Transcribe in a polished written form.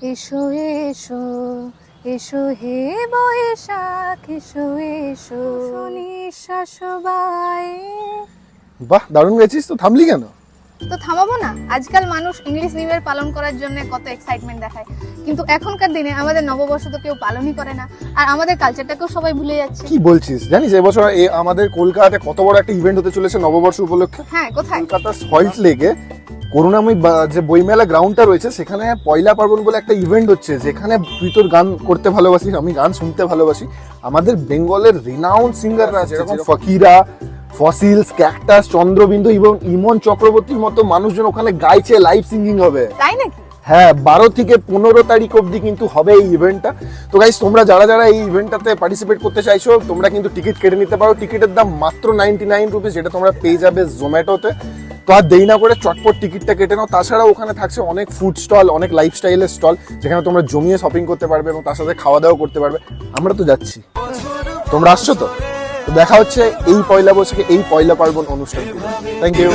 এসো এসো এসো হে বৈশাখ এসো এসো নিঃশ্বাস বায়। বাহ, দারুণ গেছিস তো, থামলি কেন? তো থামাবো না? আজকাল মানুষ ইংলিশ নিউ ইয়ার পালন করার জন্য কত এক্সাইটমেন্ট দেখায়, কিন্তু এখনকার দিনে আমাদের নববর্ষ তো কেউ পালনই করে না, আর আমাদের কালচারটাকেও সবাই ভুলে যাচ্ছে। কি বলছিস? জানিস এবছর আমাদের কলকাতাতে কত বড় একটা ইভেন্ট হতে চলেছে নববর্ষ উপলক্ষে? হ্যাঁ, কোথায়? কলকাতার সল্ট লেকে করুণাময়ী যে বইমেলা গ্রাউন্ডটা রয়েছে সেখানে পয়লা পার্বণ বলে একটা ইভেন্ট হচ্ছে, যেখানে তুই তোর গান করতে ভালোবাসিস, আমি গান শুনতে ভালোবাসি। আমাদের বেঙ্গলের রিনাউন্ড সিঙ্গাররা আছে, যেরকম ফকিরা, ফসিলস, ক্যাকটাস, চন্দ্রবিন্দু এবং ইমন চক্রবর্তীর মতো মানুষজন ওখানে গাইছে, লাইভ সিঙ্গিং হবে। তাই নাকি? হ্যাঁ, 12 থেকে 15 তারিখ অবধি কিন্তু হবে এই ইভেন্টটা। তো গাইস, তোমরা যারা এই ইভেন্টটাতে পার্টিসিপেট করতে চাইছো তোমরা কিন্তু টিকিট কেটে নিতে পারো। টিকিটের দাম মাত্র 99 রুপিস, যেটা তোমরা পেয়ে যাবে জোম্যাটোতে। তো আর দেরি না করে চটপট টিকিটটা কেটে নাও। তাছাড়াও ওখানে থাকছে অনেক ফুড স্টল, অনেক লাইফস্টাইলের স্টল, যেখানে তোমরা জমিয়ে শপিং করতে পারবে এবং তার সাথে খাওয়া দাওয়া করতে পারবে। আমরা তো যাচ্ছি, তোমরা আসছো তো? তো দেখা হচ্ছে এই পয়লা বৈশাখে, এই পয়লা পার্বণ অনুষ্ঠান। Thank you.